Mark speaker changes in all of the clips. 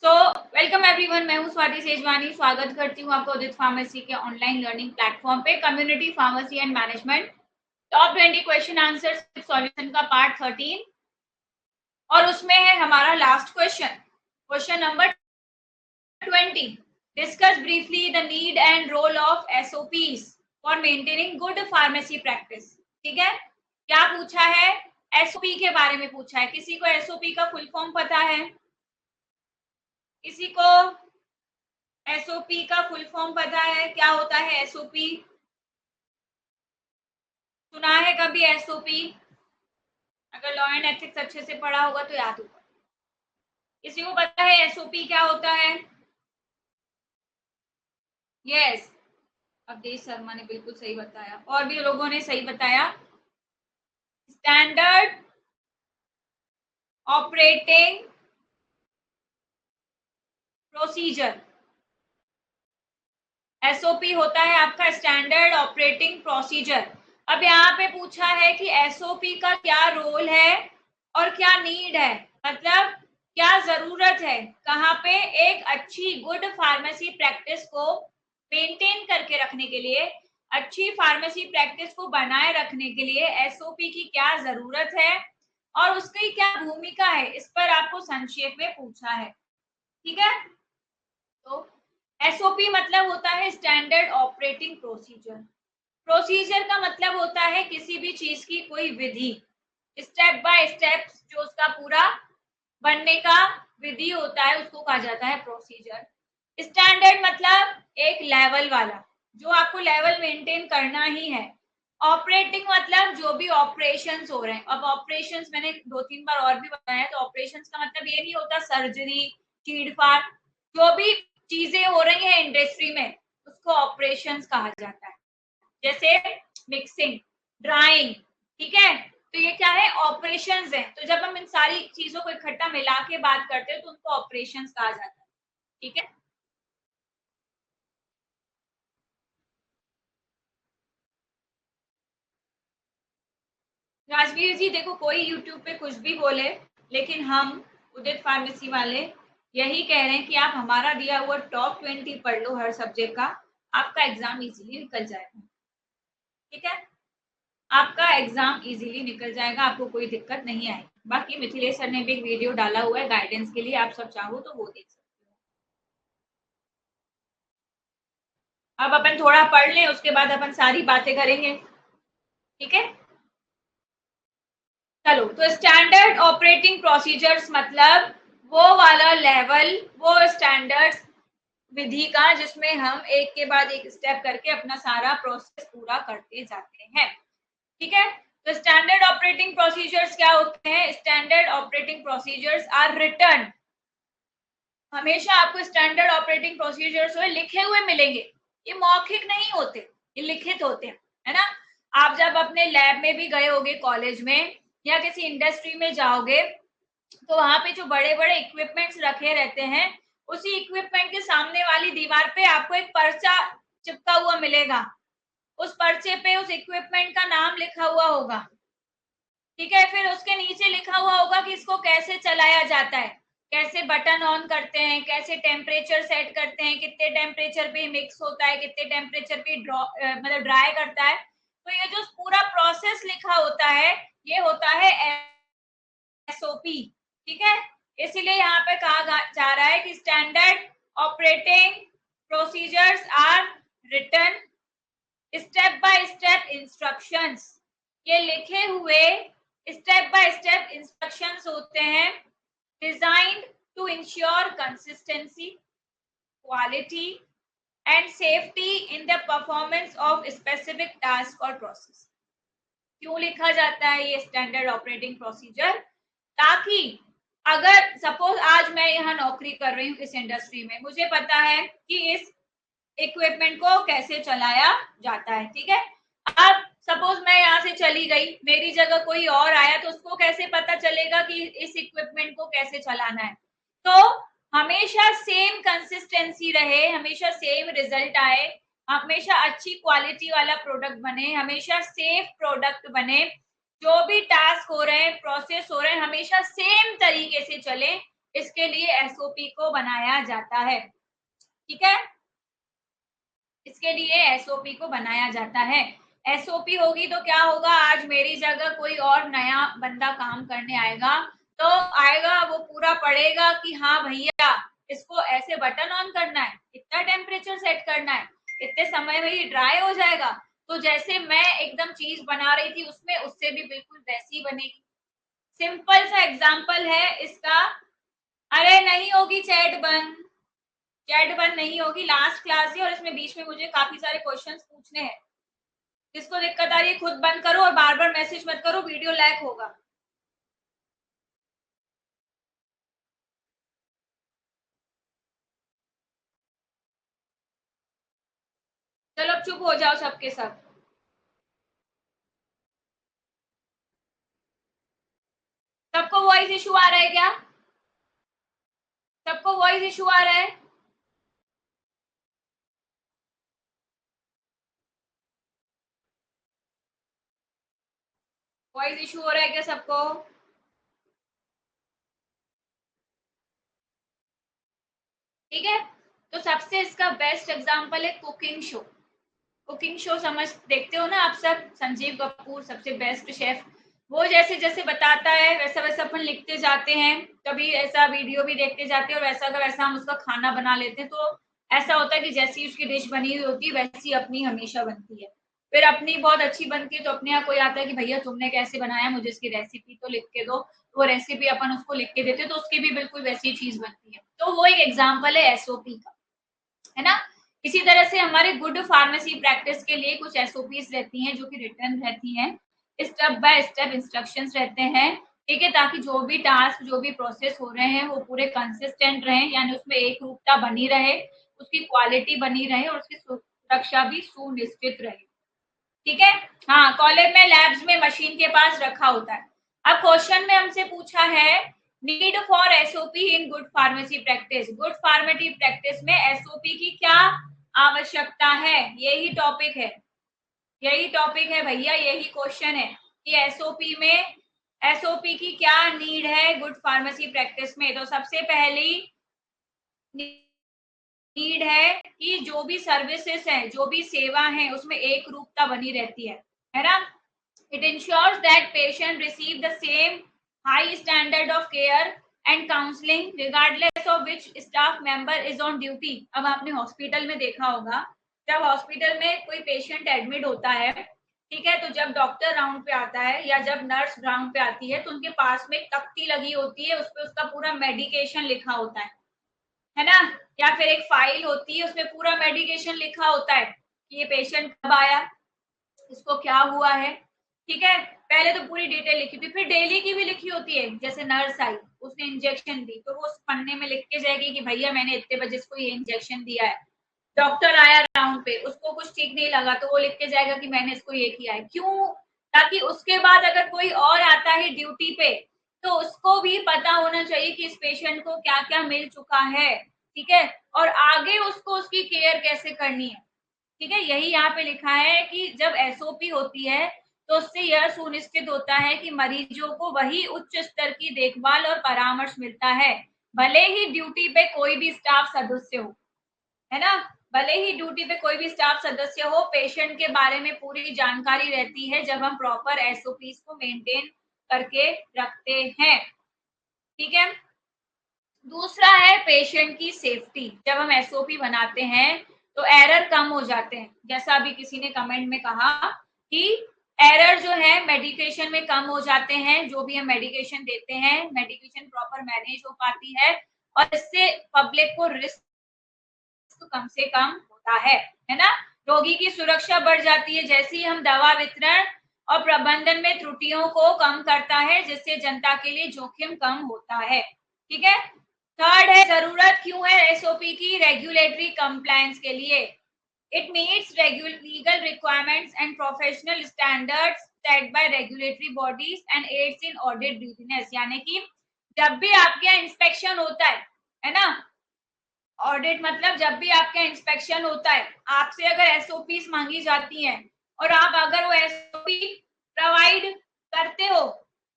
Speaker 1: तो welcome everyone, मैं हूं स्वाति सेजवानी। स्वागत करती हूं आपको उदित फार्मेसी के ऑनलाइन लर्निंग प्लेटफॉर्म पे community pharmacy and management top 20 question answer solution का पार्ट 13 और उसमें है हमारा last question number 20। Discuss briefly the need and role of SOPs for maintaining good pharmacy practice. ठीक है, क्या पूछा है? एसओपी के बारे में पूछा है। किसी को एसओपी का फुल फॉर्म पता है? किसी को एसओपी का फुल फॉर्म पता है? क्या होता है एसओपी? सुना है कभी एसओपी? अगर लॉ एंड एथिक्स अच्छे से पढ़ा होगा तो याद होगा। किसी को पता है एसओपी क्या होता है? यस, अवधेश शर्मा ने बिल्कुल सही बताया और भी लोगों ने सही बताया। स्टैंडर्ड ऑपरेटिंग प्रोसीजर, एसओपी होता है आपका स्टैंडर्ड ऑपरेटिंग प्रोसीजर। अब यहाँ पे पूछा है कि एसओपी का क्या रोल है और क्या नीड है, मतलब क्या जरूरत है, कहाँ पे एक अच्छी गुड फार्मेसी प्रैक्टिस को मेंटेन करके रखने के लिए, अच्छी फार्मेसी प्रैक्टिस को बनाए रखने के लिए एसओपी की क्या जरूरत है और उसकी क्या भूमिका है, इस पर आपको संक्षेप में पूछा है। ठीक है, तो एसओपी मतलब होता है स्टैंडर्ड ऑपरेटिंग प्रोसीजर। प्रोसीजर का मतलब होता है किसी भी चीज की कोई विधि, स्टेप बाय स्टेप जो उसका पूरा बनने का विधि होता है उसको कहा जाता है प्रोसीजर। स्टैंडर्ड मतलब एक लेवल वाला, जो आपको लेवल मेंटेन करना ही है। ऑपरेटिंग मतलब जो भी ऑपरेशंस हो रहे हैं। अब ऑपरेशंस मैंने 2-3 बार और भी बताया, तो ऑपरेशंस का मतलब ये नहीं होता सर्जरी, चीड़फाड़, जो भी चीजें हो रही है इंडस्ट्री में उसको ऑपरेशंस कहा जाता है। जैसे मिक्सिंग, ड्राइंग, ठीक है, तो ये क्या है? ऑपरेशंस है। तो जब हम इन सारी चीजों को इकट्ठा मिला के बात करते हैं तो उनको ऑपरेशंस कहा जाता है। ठीक है, राजवीर जी देखो, कोई यूट्यूब पे कुछ भी बोले, लेकिन हम उदित फार्मेसी वाले यही कह रहे हैं कि आप हमारा दिया हुआ टॉप 20 पढ़ लो हर सब्जेक्ट का, आपका एग्जाम इजीली निकल जाएगा। ठीक है, आपका एग्जाम इजीली निकल जाएगा, आपको कोई दिक्कत नहीं आएगी। बाकी मिथिलेश सर ने भी एक वीडियो डाला हुआ है गाइडेंस के लिए, आप सब चाहो तो वो देख सकते हो। अब अपन थोड़ा पढ़ लें, उसके बाद अपन सारी बातें करेंगे। ठीक है, चलो। तो स्टैंडर्ड ऑपरेटिंग प्रोसीजर्स मतलब वो वाला लेवल, वो स्टैंडर्ड्स विधि का जिसमें हम एक के बाद एक स्टेप करके अपना सारा प्रोसेस पूरा करते जाते हैं। ठीक है, तो स्टैंडर्ड ऑपरेटिंग प्रोसीजर्स क्या होते हैं? Standard operating procedures are written. हमेशा आपको स्टैंडर्ड ऑपरेटिंग प्रोसीजर्स लिखे हुए मिलेंगे, ये मौखिक नहीं होते, ये लिखित होते हैं, है ना। आप जब अपने लैब में भी गए होगे कॉलेज में या किसी इंडस्ट्री में जाओगे तो वहां पे जो बड़े बड़े इक्विपमेंट्स रखे रहते हैं, उसी इक्विपमेंट के सामने वाली दीवार पे आपको एक पर्चा चिपका हुआ मिलेगा। उस पर्चे पे उस इक्विपमेंट का नाम लिखा हुआ होगा। ठीक है, फिर उसके नीचे लिखा हुआ होगा कि इसको कैसे चलाया जाता है, कैसे बटन ऑन करते हैं, कैसे टेम्परेचर सेट करते हैं, कितने टेम्परेचर पे मिक्स होता है, कितने टेम्परेचर पे मतलब ड्राई करता है। तो ये जो पूरा प्रोसेस लिखा होता है ये होता है एसओपी। ठीक है, इसीलिए यहाँ पे कहा जा रहा है कि standard operating procedures are written step by step instructions. ये लिखे हुए स्टेप बाय स्टेप इंस्ट्रक्शंस होते हैं, designed to ensure consistency, quality and safety in the performance of specific task और प्रोसेस। क्यों लिखा जाता है ये स्टैंडर्ड ऑपरेटिंग प्रोसीजर? ताकि अगर सपोज आज मैं यहाँ नौकरी कर रही हूँ इस इंडस्ट्री में, मुझे पता है कि इस इक्विपमेंट को कैसे चलाया जाता है। ठीक है, अब सपोज मैं यहाँ से चली गई, मेरी जगह कोई और आया, तो उसको कैसे पता चलेगा कि इस इक्विपमेंट को कैसे चलाना है? तो हमेशा सेम कंसिस्टेंसी रहे, हमेशा सेम रिजल्ट आए, हमेशा अच्छी क्वालिटी वाला प्रोडक्ट बने, हमेशा सेफ प्रोडक्ट बने, जो भी टास्क हो रहे हैं, प्रोसेस हो रहे हैं, हमेशा सेम तरीके से चले, इसके लिए एसओपी को बनाया जाता है। ठीक है, इसके लिए एसओपी को बनाया जाता है। एसओपी होगी तो क्या होगा, आज मेरी जगह कोई और नया बंदा काम करने आएगा तो आएगा, वो पूरा पढ़ेगा कि हाँ भैया इसको ऐसे बटन ऑन करना है, इतना टेम्परेचर सेट करना है, इतने समय में ये ड्राई हो जाएगा। तो जैसे मैं एकदम चीज बना रही थी उसमें, उससे भी बिल्कुल वैसी बनेगी। सिंपल सा एग्जाम्पल है इसका। अरे नहीं होगी चैट बंद, चैट बंद नहीं होगी, लास्ट क्लास है और इसमें बीच में मुझे काफी सारे क्वेश्चंस पूछने हैं। जिसको दिक्कत आ रही है खुद बंद करो और बार बार मैसेज मत करो, वीडियो लैग होगा। चलो अब चुप हो जाओ सबके सब। सबको वॉइस इशू आ रहा है क्या? सबको वॉइस इशू आ रहा है? वॉइस इशू हो रहा है क्या सबको? ठीक है, तो सबसे इसका बेस्ट एग्जांपल है कुकिंग शो। कुकिंग शो समझ देखते हो ना आप सब, संजीव कपूर सबसे बेस्ट शेफ। वो जैसे जैसे बताता है वैसा वैसा अपन लिखते जाते हैं, कभी ऐसा वीडियो भी देखते जाते हैं और वैसा का वैसा हम उसका खाना बना लेते हैं। तो ऐसा होता है कि जैसी उसकी डिश बनी हुई होती है वैसी अपनी हमेशा बनती है। फिर अपनी बहुत अच्छी बनती है तो अपने यहाँ कोई आता है कि भैया तुमने कैसे बनाया, मुझे इसकी रेसिपी तो लिख के दो। वो रेसिपी अपन उसको लिख के देते हैं तो उसकी भी बिल्कुल वैसी चीज बनती है। तो वो एक एग्जाम्पल है एसओपी का, है ना। इसी तरह से हमारे गुड फार्मेसी प्रैक्टिस के लिए कुछ एसओपीज रहती हैं जो कि रिटर्न रहती हैं, स्टेप बाय स्टेप इंस्ट्रक्शंस रहते हैं। ठीक है, ताकि जो भी टास्क जो भी प्रोसेस हो रहे हैं वो पूरे कंसिस्टेंट रहे, यानी उसमें एक रूपता बनी रहे, उसकी क्वालिटी बनी रहे और उसकी सुरक्षा भी सुनिश्चित रहे। ठीक है, हाँ कॉलेज में लैब्स में मशीन के पास रखा होता है। अब क्वेश्चन में हमसे पूछा है need for SOP in good pharmacy practice. Good pharmacy practice में एसओपी की क्या आवश्यकता है, यही टॉपिक है, यही टॉपिक है भैया, यही क्वेश्चन है कि एसओपी में एसओपी की क्या नीड है गुड फार्मेसी प्रैक्टिस में। तो सबसे पहली नीड है कि जो भी सर्विसेज है, जो भी सेवा है उसमें एक रूपता बनी रहती है ना। It ensures that patient receive the same high standard of care and counseling regardless of which staff member is on duty। अब आपने हॉस्पिटल में देखा होगा, जब हॉस्पिटल में कोई पेशेंट एडमिट होता है, ठीक है, तो जब डॉक्टर राउंड पे आता है या जब नर्स राउंड पे आती है तो उनके पास में एक तख्ती लगी होती है, उस पर उसका पूरा मेडिकेशन लिखा होता है ना। या फिर एक फाइल होती है उसमें पूरा मेडिकेशन लिखा होता है कि ये पेशेंट कब आया, इसको क्या हुआ है। ठीक है, पहले तो पूरी डिटेल लिखी थी, फिर डेली की भी लिखी होती है। जैसे नर्स आई उसने इंजेक्शन दी तो वो उस पन्ने में लिख के जाएगी कि भैया मैंने इतने बजे इसको ये इंजेक्शन दिया है। डॉक्टर आया राउंड पे, उसको कुछ ठीक नहीं लगा तो वो लिख के जाएगा कि मैंने इसको ये किया है। क्यों? ताकि उसके बाद अगर कोई और आता है ड्यूटी पे तो उसको भी पता होना चाहिए कि इस पेशेंट को क्या क्या मिल चुका है। ठीक है, और आगे उसको उसकी केयर कैसे करनी है। ठीक है, यही यहाँ पे लिखा है कि जब एसओपी होती है तो उससे यह सुनिश्चित होता है कि मरीजों को वही उच्च स्तर की देखभाल और परामर्श मिलता है, भले ही ड्यूटी पे कोई भी स्टाफ सदस्य हो, है ना। भले ही ड्यूटी पे कोई भी स्टाफ सदस्य हो, पेशेंट के बारे में पूरी जानकारी रहती है जब हम प्रॉपर एसओपीज को मेंटेन करके रखते हैं। ठीक है, दूसरा है पेशेंट की सेफ्टी। जब हम एसओपी बनाते हैं तो एरर कम हो जाते हैं, जैसा अभी किसी ने कमेंट में कहा कि एरर जो है मेडिकेशन में कम हो जाते हैं। जो भी हम मेडिकेशन देते हैं मेडिकेशन प्रॉपर मैनेज हो पाती है और इससे पब्लिक को रिस्क कम से कम होता है ना। रोगी की सुरक्षा बढ़ जाती है जैसे ही हम दवा वितरण और प्रबंधन में त्रुटियों को कम करता है, जिससे जनता के लिए जोखिम कम होता है। ठीक है, थर्ड है जरूरत क्यों है एसओपी की, रेगुलेटरी कंप्लायंस के लिए। It meets legal requirements and professional standards set by regulatory bodies and aids in audit readiness. यानी कि जब भी आपके यहाँ इंस्पेक्शन होता है ना, ऑडिट मतलब जब भी आपका इंस्पेक्शन होता है आपसे अगर एसओपीज मांगी जाती हैं और आप अगर वो एसओपी प्रोवाइड करते हो,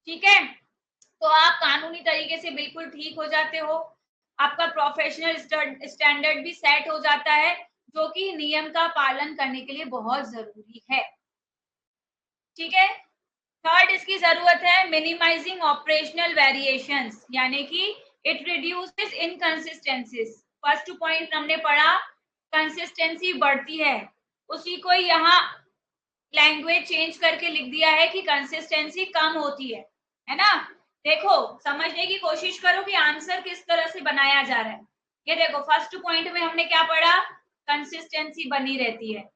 Speaker 1: ठीक है, तो आप कानूनी तरीके से बिल्कुल ठीक हो जाते हो, आपका प्रोफेशनल स्टैंडर्ड भी सेट हो जाता है, जो कि नियम का पालन करने के लिए बहुत जरूरी है। ठीक है। थर्ड इसकी जरूरत है मिनिमाइजिंग ऑपरेशनल वेरिएशंस, यानी कि it reduces inconsistencies. First point हमने पढ़ा, कंसिस्टेंसी बढ़ती है, उसी को यहाँ लैंग्वेज चेंज करके लिख दिया है कि कंसिस्टेंसी कम होती है ना। देखो समझने की कोशिश करो कि आंसर किस तरह से बनाया जा रहा है। ये देखो फर्स्ट पॉइंट में हमने क्या पढ़ा, कंसिस्टेंसी बनी रहती है,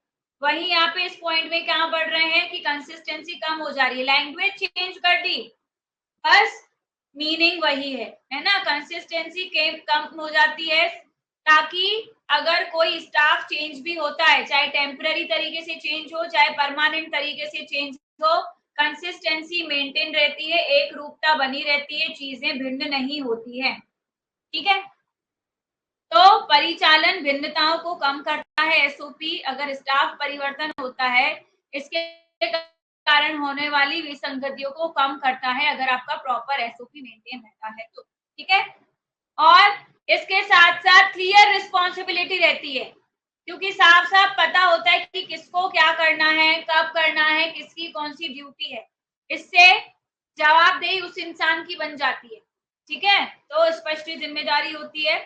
Speaker 1: वही यहाँ पे इस पॉइंट में क्या पढ़ रहे हैं कि कंसिस्टेंसी कम हो जा रही है, लैंग्वेज चेंज कर दी, बस मीनिंग वही है ना। कंसिस्टेंसी कम हो जाती है ताकि अगर कोई स्टाफ चेंज भी होता है, चाहे टेम्पररी तरीके से चेंज हो चाहे परमानेंट तरीके से चेंज हो, कंसिस्टेंसी मेंटेन रहती है, एक रूपता बनी रहती है, चीजें भिन्न नहीं होती है। ठीक है। तो परिचालन भिन्नताओं को कम करता है एसओपी, अगर स्टाफ परिवर्तन होता है इसके कारण होने वाली विसंगतियों को कम करता है, अगर आपका प्रॉपर एसओपी मेंटेन रहता है तो। ठीक है। और इसके साथ साथ क्लियर रिस्पॉन्सिबिलिटी रहती है, क्योंकि साफ साफ पता होता है कि किसको क्या करना है, कब करना है, किसकी कौन सी ड्यूटी है, इससे जवाबदेही उस इंसान की बन जाती है। ठीक है। तो स्पष्ट जिम्मेदारी होती है,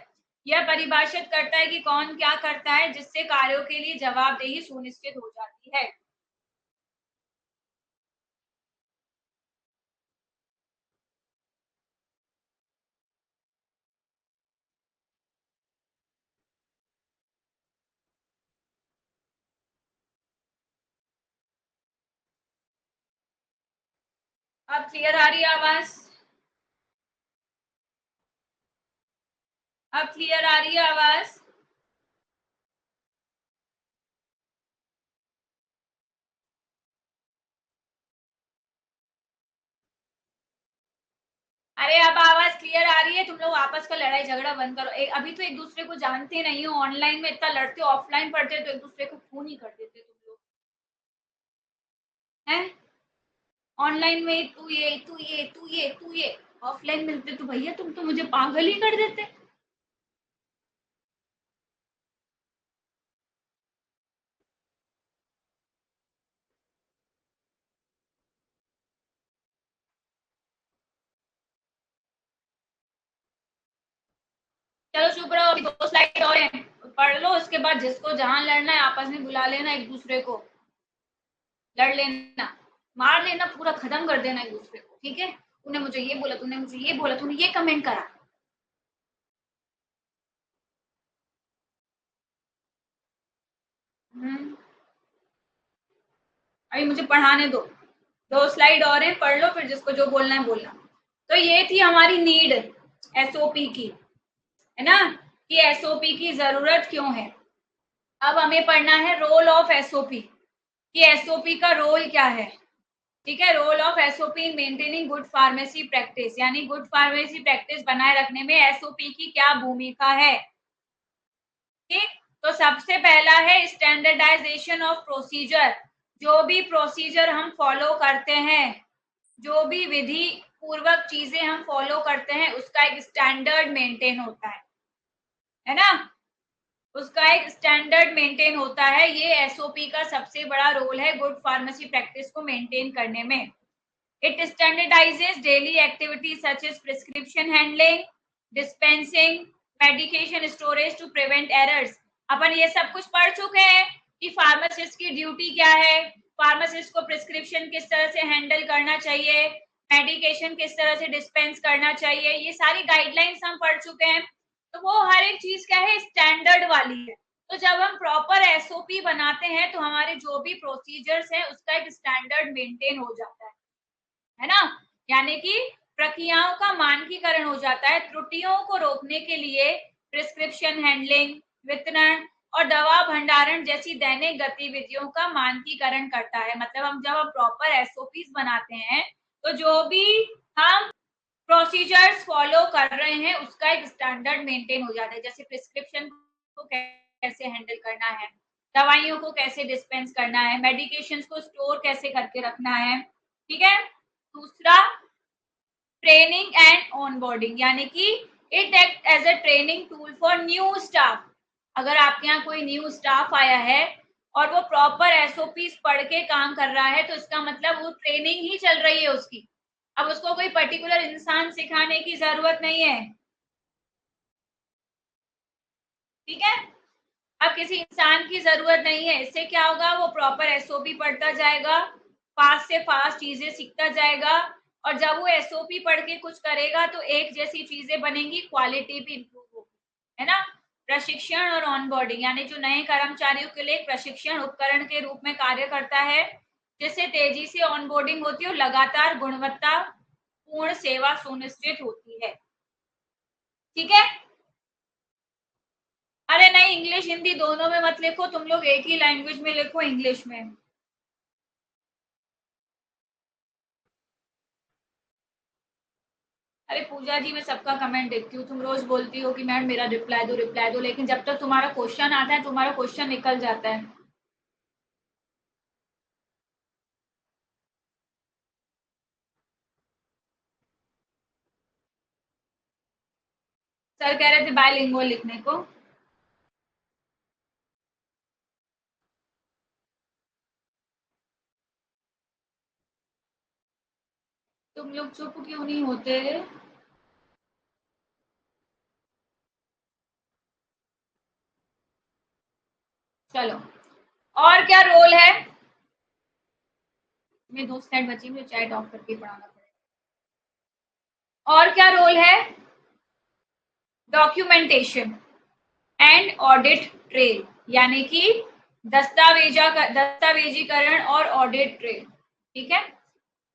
Speaker 1: यह परिभाषित करता है कि कौन क्या करता है, जिससे कार्यों के लिए जवाबदेही सुनिश्चित हो जाती है। अब क्लियर आ रही है आवाज? अब क्लियर आ रही है आवाज? अरे अब आवाज क्लियर आ रही है? तुम लोग आपस का लड़ाई झगड़ा बंद करो। अभी तो एक दूसरे को जानते नहीं हो, ऑनलाइन में इतना लड़ते हो, ऑफलाइन पढ़ते तो एक दूसरे को फोन ही कर देते तुम लोग हैं। ऑनलाइन में तू ये तू ये तू ये तू ये, ऑफलाइन मिलते तो भैया तुम तो मुझे पागल ही कर देते। चलो चुप रहो, अभी 2 स्लाइड और हैं, पढ़ लो, उसके बाद जिसको जहां लड़ना है आपस में बुला लेना, एक दूसरे को लड़ लेना, मार लेना, पूरा खत्म कर देना एक दूसरे को। ठीक है। तूने मुझे ये बोला, तूने मुझे ये बोला, तूने ये कमेंट करा। अभी मुझे पढ़ाने दो, 2 स्लाइड और हैं, पढ़ लो, फिर जिसको जो बोलना है बोलना। तो ये थी हमारी नीड एसओपी की, है ना, कि एसओपी की जरूरत क्यों है। अब हमें पढ़ना है रोल ऑफ एसओपी, कि एसओपी का रोल क्या है। ठीक है। Role of SOP in maintaining good pharmacy practice, यानी गुड फार्मेसी प्रैक्टिस बनाए रखने में एसओपी की क्या भूमिका है। ठीक। तो सबसे पहला है स्टैंडर्डाइजेशन ऑफ प्रोसीजर, जो भी प्रोसीजर हम फॉलो करते हैं, जो भी विधि पूर्वक चीजें हम फॉलो करते हैं, उसका एक स्टैंडर्ड मेंटेन होता है ना, उसका एक स्टैंडर्ड मेंटेन होता है। ये एसओपी का सबसे बड़ा रोल है गुड फार्मेसी प्रैक्टिस को मेंटेन करने में। It standardizes daily activities such as prescription handling, dispensing, medication storage to prevent errors. अपन ये सब कुछ पढ़ चुके हैं कि फार्मासिस्ट की ड्यूटी क्या है, फार्मासिस्ट को प्रिस्क्रिप्शन किस तरह से हैंडल करना चाहिए, मेडिकेशन किस तरह से डिस्पेंस करना चाहिए, ये सारी गाइडलाइंस हम पढ़ चुके हैं। तो वो हर एक चीज क्या है, स्टैंडर्ड वाली है। तो जब हम प्रॉपर एसओपी बनाते हैं तो हमारे जो भी प्रोसीजर्स हैं उसका एक स्टैंडर्ड मेंटेन हो जाता है ना, यानी कि प्रक्रियाओं का मानकीकरण हो जाता है। त्रुटियों को रोकने के लिए प्रिस्क्रिप्शन हैंडलिंग, वितरण और दवा भंडारण जैसी दैनिक गतिविधियों का मानकीकरण करता है। मतलब हम जब हम प्रॉपर एसओपीज बनाते हैं तो जो भी हम प्रोसीजर्स फॉलो कर रहे हैं उसका एक स्टैंडर्ड मेंटेन हो जाता है। जैसे प्रिस्क्रिप्शन को कैसे हैंडल करना है, दवाइयों को कैसे डिस्पेंस करना है, मेडिकेशंस को स्टोर कैसे करके रखना है। ठीक है। दूसरा, ट्रेनिंग एंड ऑनबोर्डिंग, यानी कि it act as a training tool for new staff. अगर आपके यहाँ कोई न्यू स्टाफ आया है और वो प्रॉपर एसओपीज पढ़ के काम कर रहा है, तो इसका मतलब वो ट्रेनिंग ही चल रही है उसकी। अब उसको कोई पर्टिकुलर इंसान सिखाने की जरूरत नहीं है, ठीक है। अब किसी इंसान की जरूरत नहीं है, इससे क्या होगा, वो प्रॉपर एसओपी पढ़ता जाएगा, फास्ट से फास्ट चीजें सीखता जाएगा, और जब वो एसओपी पढ़ के कुछ करेगा तो एक जैसी चीजें बनेंगी, क्वालिटी भी इंप्रूव होगी, है ना। प्रशिक्षण और ऑनबोर्डिंग, यानी जो नए कर्मचारियों के लिए एक प्रशिक्षण उपकरण के रूप में कार्य करता है, जिससे तेजी से ऑनबोर्डिंग होती है और लगातार गुणवत्ता पूर्ण सेवा सुनिश्चित होती है, ठीक है। अरे नहीं, इंग्लिश हिंदी दोनों में मत लिखो, तुम लोग एक ही लैंग्वेज में लिखो, इंग्लिश में। अरे पूजा जी, मैं सबका कमेंट देखती हूँ, तुम रोज बोलती हो कि मैम मेरा रिप्लाई दो, लेकिन जब तक तुम्हारा क्वेश्चन आता है तुम्हारा क्वेश्चन निकल जाता है। सर कह रहे थे बायलिंगुअल लिखने को। तुम लोग चुप क्यों नहीं होते? चलो, और क्या रोल है? मैं 2 स्लाइड बची, मुझे चैट ऑफ करके पढ़ाना पड़ेगा। और क्या रोल है? डॉक्यूमेंटेशन एंड ऑडिट ट्रेल, यानी कि दस्तावेजीकरण और ऑडिट ट्रेल, ठीक है।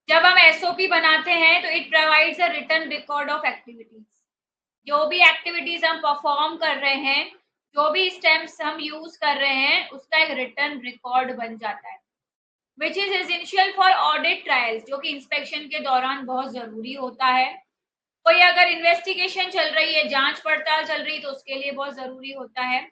Speaker 1: जब हम एसओपी बनाते हैं तो it provides a written record of activities. जो भी एक्टिविटीज हम परफॉर्म कर रहे हैं, जो भी स्टेप्स हम यूज कर रहे हैं, उसका एक रिटन रिकॉर्ड बन जाता है, which is essential for audit trials, जो कि इंस्पेक्शन के दौरान बहुत जरूरी होता है। कोई अगर इन्वेस्टिगेशन चल रही है, जांच पड़ताल चल रही है, तो उसके लिए बहुत जरूरी होता है।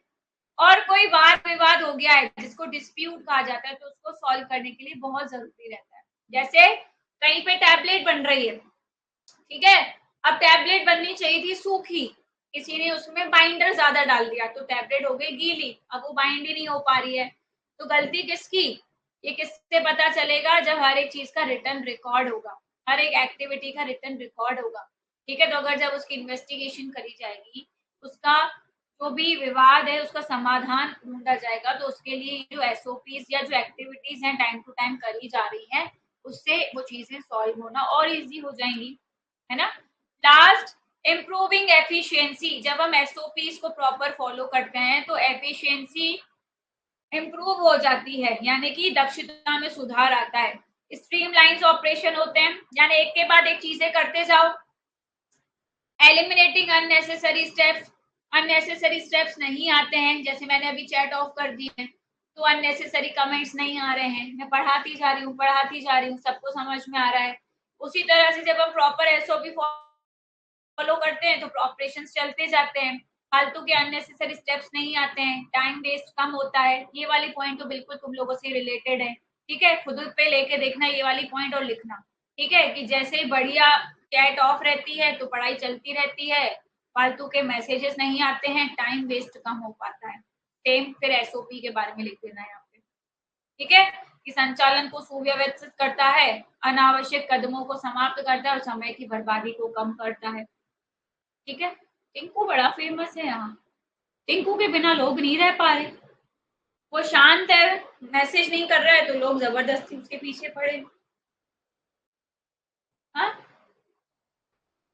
Speaker 1: और कोई वाद विवाद हो गया है जिसको डिस्प्यूट कहा जाता है, तो उसको सॉल्व करने के लिए बहुत जरूरी रहता है। जैसे कहीं पे टैबलेट बन रही है, ठीक है, अब टैबलेट बननी चाहिए थी सूखी, किसी ने उसमें बाइंडर ज्यादा डाल दिया तो टैबलेट हो गई गीली, अब वो बाइंड ही नहीं हो पा रही है, तो गलती किसकी? ये किससे पता चलेगा? जब हर एक चीज का रिटर्न रिकॉर्ड होगा, हर एक एक्टिविटी का रिटर्न रिकॉर्ड होगा, ठीक है। तो अगर जब उसकी इन्वेस्टिगेशन करी जाएगी, उसका जो भी विवाद है उसका समाधान ढूंढा जाएगा, तो उसके लिए जो एसओपीज या जो एक्टिविटीज हैं टाइम टू टाइम करी जा रही हैं, उससे वो चीजें सॉल्व होना और इजी हो जाएंगी, है ना। Last, improving efficiency. जब हम एसओपीज को प्रॉपर फॉलो करते हैं तो एफिशिएंसी इम्प्रूव हो जाती है, यानी कि दक्षता में सुधार आता है। स्ट्रीमलाइंस ऑपरेशन होते हैं, यानी एक के बाद एक चीजें करते जाओ। Eliminating unnecessary steps, unnecessary steps नहीं आते हैं, जैसे मैंने अभी चैट ऑफ कर दी है, तो अननेसेसरी कमेंट्स नहीं आ रहे हैं, मैं पढ़ाती जा रही हूँ, सबको समझ में आ रहा है। उसी तरह से जब हम प्रॉपर एसओपी फॉलो करते हैं तो ऑपरेशन चलते जाते हैं, फालतू के अननेसेसरी स्टेप्स नहीं आते हैं, टाइम वेस्ट कम होता है। ये वाली पॉइंट तो बिल्कुल तुम लोगों से रिलेटेड है, ठीक है। खुद पे लेके देखना ये वाली पॉइंट और लिखना, ठीक है, कि जैसे ही बढ़िया चैट ऑफ रहती है तो पढ़ाई चलती रहती है, फालतू के मैसेजेस नहीं आते हैं, टाइम वेस्ट कम हो पाता है। सेम फिर एसओपी के बारे में लिख देना यहाँ पे, ठीक है, कि संचालन को सुव्यवस्थित करता है, अनावश्यक कदमों को समाप्त करता है और समय की बर्बादी को कम करता है, ठीक है। टिंकू बड़ा फेमस है यहाँ, टिंकू के बिना लोग नहीं रह पा रहे। वो शांत है, मैसेज नहीं कर रहा है, तो लोग जबरदस्ती उसके पीछे पड़े।